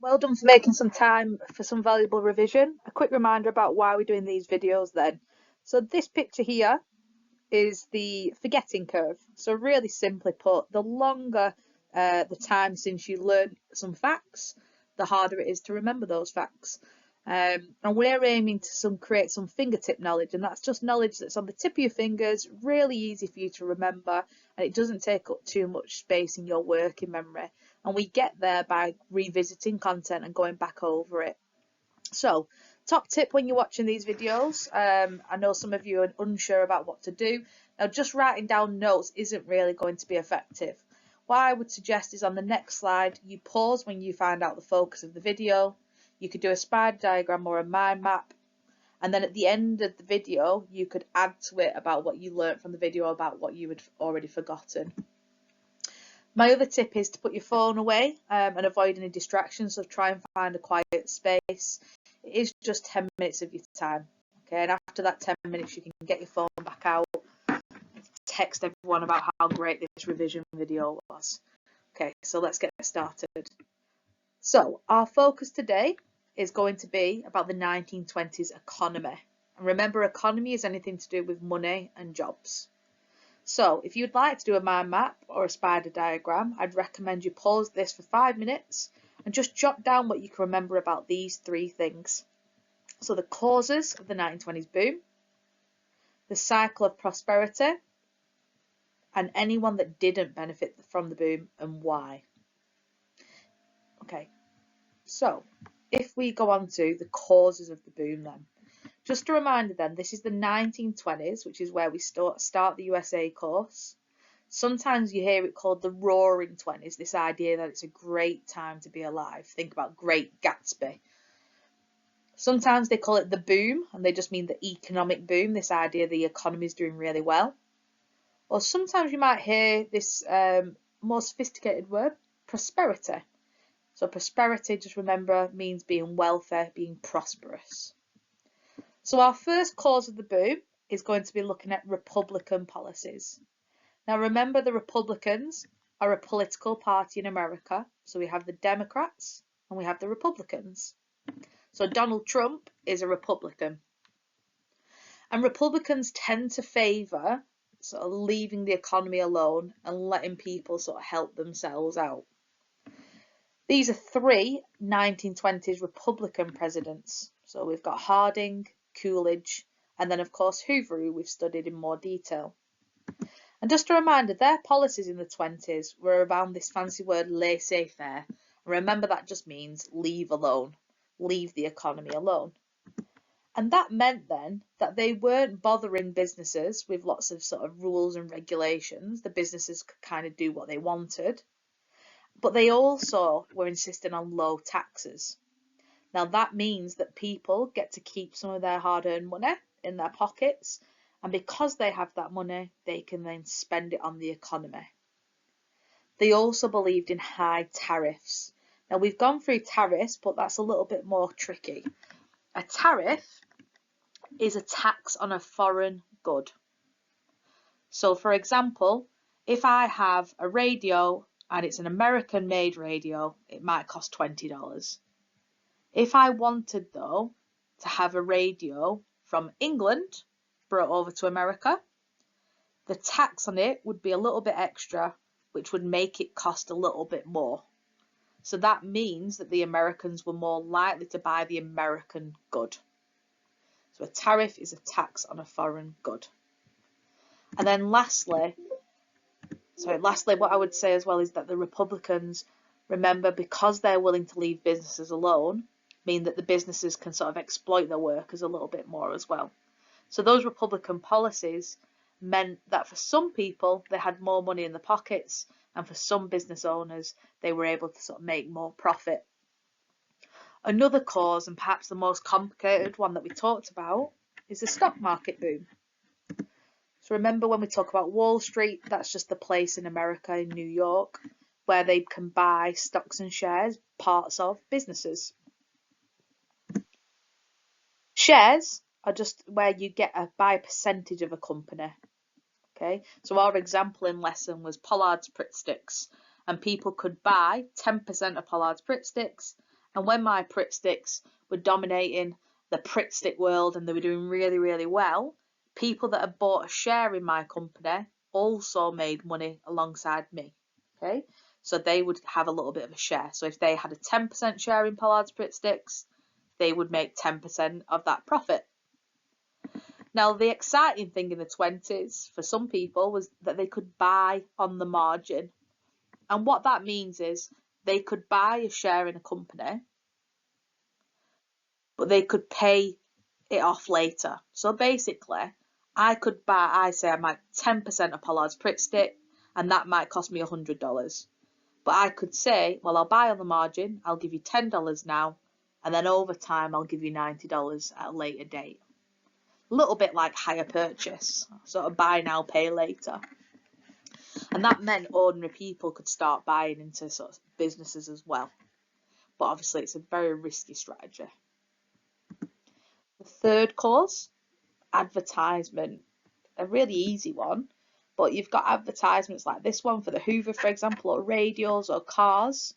Well done for making some time for some valuable revision. A quick reminder about why we're doing these videos then. So this picture here is the forgetting curve. So really simply put, the longer the time since you learned some facts, the harder it is to remember those facts. And we're aiming to create some fingertip knowledge, and that's just knowledge that's on the tip of your fingers, really easy for you to remember, and it doesn't take up too much space in your working memory. And we get there by revisiting content and going back over it. So, top tip when you're watching these videos, I know some of you are unsure about what to do. Now, just writing down notes isn't really going to be effective. What I would suggest is on the next slide, you pause when you find out the focus of the video. You could do a spider diagram or a mind map. And then at the end of the video, you could add to it about what you learned from the video, about what you had already forgotten. My other tip is to put your phone away and avoid any distractions, so try and find a quiet space. It is just 10 minutes of your time, okay? And after that 10 minutes, you can get your phone back out, text everyone about how great this revision video was. Okay, so let's get started. So our focus today is going to be about the 1920s economy. And remember, economy is anything to do with money and jobs. So if you'd like to do a mind map or a spider diagram, I'd recommend you pause this for 5 minutes and just jot down what you can remember about these three things. So the causes of the 1920s boom, the cycle of prosperity, and anyone that didn't benefit from the boom and why. Okay, so if we go on to the causes of the boom then. Just a reminder then, this is the 1920s, which is where we start the USA course. Sometimes you hear it called the Roaring Twenties, this idea that it's a great time to be alive. Think about Great Gatsby. Sometimes they call it the boom, and they just mean the economic boom, this idea the economy is doing really well. Or sometimes you might hear this more sophisticated word, prosperity. So prosperity, just remember, means being wealthy, being prosperous. So our first cause of the boom is going to be looking at Republican policies. Now remember, the Republicans are a political party in America. So we have the Democrats and we have the Republicans. So Donald Trump is a Republican. And Republicans tend to favour sort of leaving the economy alone and letting people sort of help themselves out. These are three 1920s Republican presidents. So we've got Harding, Coolidge, and then of course Hoover, who we've studied in more detail. And just a reminder, their policies in the 20s were around this fancy word laissez-faire. Remember, that just means leave alone, leave the economy alone. And that meant then that they weren't bothering businesses with lots of sort of rules and regulations. The businesses could kind of do what they wanted. But they also were insisting on low taxes. Now that means that people get to keep some of their hard-earned money in their pockets, and because they have that money, they can then spend it on the economy. They also believed in high tariffs. Now we've gone through tariffs, but that's a little bit more tricky. A tariff is a tax on a foreign good. So for example, if I have a radio and it's an American-made radio, it might cost $20. If I wanted, though, to have a radio from England brought over to America, the tax on it would be a little bit extra, which would make it cost a little bit more. So that means that the Americans were more likely to buy the American good. So a tariff is a tax on a foreign good. And then lastly, what I would say as well is that the Republicans, remember, because they're willing to leave businesses alone, mean that the businesses can sort of exploit their workers a little bit more as well. So those Republican policies meant that for some people, they had more money in their pockets, and for some business owners, they were able to sort of make more profit. Another cause, and perhaps the most complicated one that we talked about, is the stock market boom. So remember, when we talk about Wall Street, that's just the place in America, in New York, where they can buy stocks and shares, parts of businesses. Shares are just where you buy a percentage of a company. Okay, so our example in lesson was Pollard's Pritt Sticks, and people could buy 10% of Pollard's Pritt Sticks And when my Pritt sticks were dominating the Pritt stick world and they were doing really, really well, people that had bought a share in my company also made money alongside me. Okay, so they would have a little bit of a share. So if they had a 10% share in Pollard's Pritt sticks, they would make 10% of that profit. Now, the exciting thing in the 20s for some people was that they could buy on the margin. And what that means is they could buy a share in a company, but they could pay it off later. So basically, I could buy, I say I might 10% of Pollard's Pritt stick, and that might cost me $100. But I could say, well, I'll buy on the margin, I'll give you $10 now, and then over time, I'll give you $90 at a later date. A little bit like hire purchase, sort of buy now, pay later. And that meant ordinary people could start buying into sort of businesses as well. But obviously, it's a very risky strategy. The third cause, advertisement. A really easy one, but you've got advertisements like this one for the Hoover, for example, or radios or cars,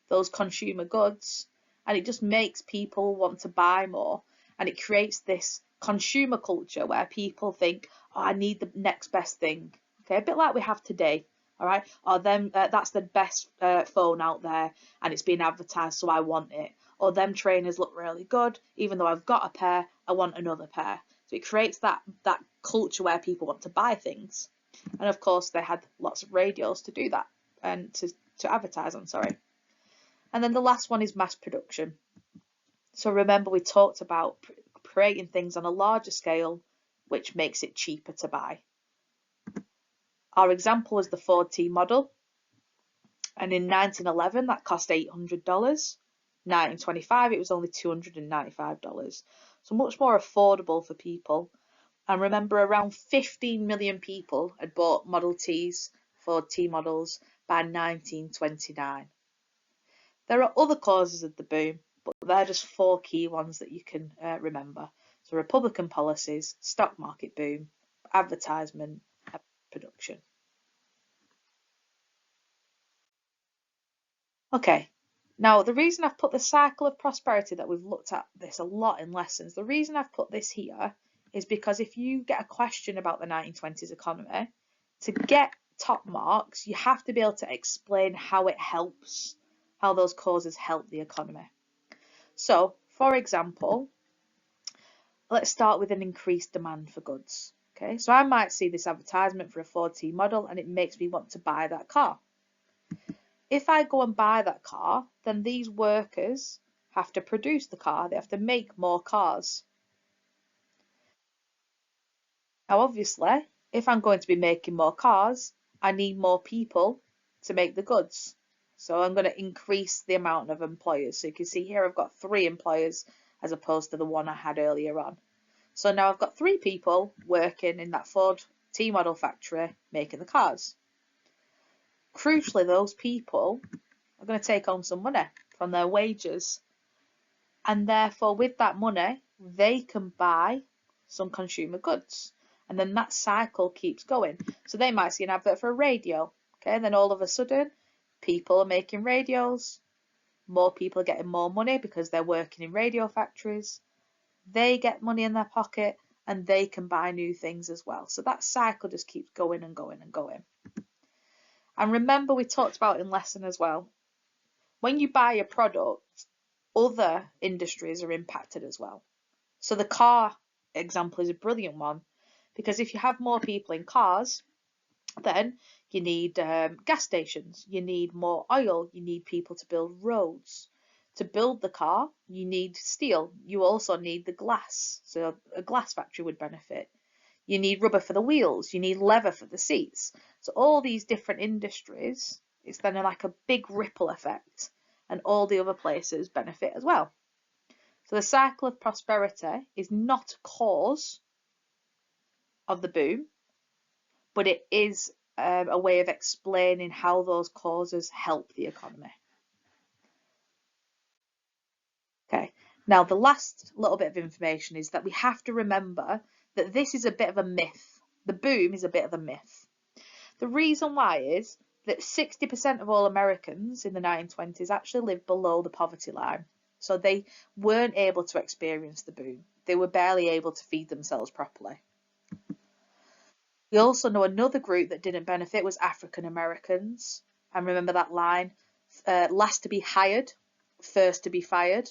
those consumer goods, and it just makes people want to buy more, and it creates this consumer culture where people think, oh, I need the next best thing. Okay, a bit like we have today. All right, or them that's the best phone out there and it's being advertised, so I want it. Or them trainers look really good, even though I've got a pair, I want another pair. So it creates that culture where people want to buy things. And of course they had lots of radios to do that and to advertise on, sorry. And then the last one is mass production. So remember, we talked about creating things on a larger scale, which makes it cheaper to buy. Our example was the Ford T model, and in 1911 that cost $800. 1925 it was only $295, so much more affordable for people. And remember, around 15 million people had bought Model Ts, Ford T models, by 1929. There are other causes of the boom, but they're just 4 key ones that you can remember. So Republican policies, stock market boom, advertisement, and production. Okay, now the reason I've put the cycle of prosperity, that we've looked at this a lot in lessons, the reason I've put this here is because if you get a question about the 1920s economy, to get top marks, you have to be able to explain how it helps, how those causes help the economy. So, for example, let's start with an increased demand for goods. Okay, so I might see this advertisement for a Ford T model and it makes me want to buy that car. If I go and buy that car, then these workers have to produce the car. They have to make more cars. Now, obviously, if I'm going to be making more cars, I need more people to make the goods. So I'm going to increase the amount of employers. So you can see here I've got 3 employers as opposed to the one I had earlier on. So now I've got 3 people working in that Ford T model factory making the cars. Crucially, those people are going to take home some money from their wages, and therefore with that money they can buy some consumer goods, and then that cycle keeps going. So they might see an advert for a radio, okay, and then all of a sudden people are making radios, more people are getting more money because they're working in radio factories, they get money in their pocket and they can buy new things as well. So that cycle just keeps going and going and going. And remember, we talked about in lesson as well, when you buy a product, other industries are impacted as well. So the car example is a brilliant one, because if you have more people in cars, then you need gas stations, you need more oil, you need people to build roads. To build the car, you need steel. You also need the glass, so a glass factory would benefit. You need rubber for the wheels, you need leather for the seats. So all these different industries, it's then like a big ripple effect, and all the other places benefit as well. So the cycle of prosperity is not a cause of the boom, but it is a way of explaining how those causes help the economy. Okay, now the last little bit of information is that we have to remember that this is a bit of a myth. The boom is a bit of a myth. The reason why is that 60% of all Americans in the 1920s actually lived below the poverty line. So they weren't able to experience the boom. They were barely able to feed themselves properly. We also know another group that didn't benefit was African Americans. And remember that line, last to be hired, first to be fired.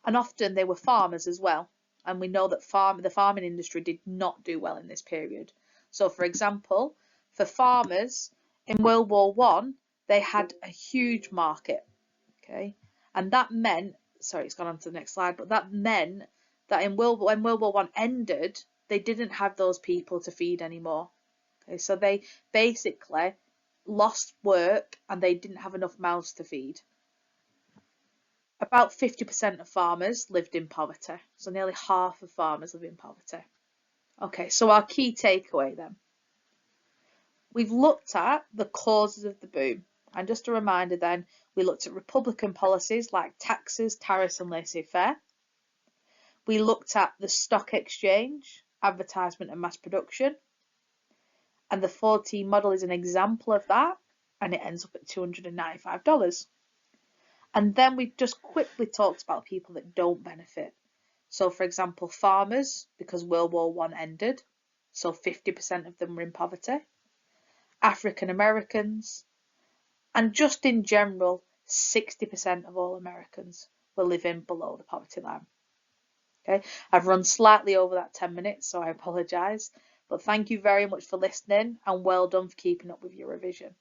And often they were farmers as well. And we know that the farming industry did not do well in this period. So for example, for farmers in World War One, they had a huge market. Okay. And that meant, sorry, it's gone on to the next slide, but that meant that when World War One ended, they didn't have those people to feed anymore. Okay, so they basically lost work and they didn't have enough mouths to feed. About 50% of farmers lived in poverty, so nearly half of farmers live in poverty. Okay, so our key takeaway then. We've looked at the causes of the boom. And just a reminder then, we looked at Republican policies like taxes, tariffs and laissez-faire. We looked at the stock exchange, advertisement and mass production. And the 4T model is an example of that, and it ends up at $295. And then we just quickly talked about people that don't benefit. So for example, farmers, because World War One ended, so 50% of them were in poverty. African Americans, and just in general, 60% of all Americans were living below the poverty line. Okay, I've run slightly over that 10 minutes, so I apologise. But thank you very much for listening and well done for keeping up with your revision.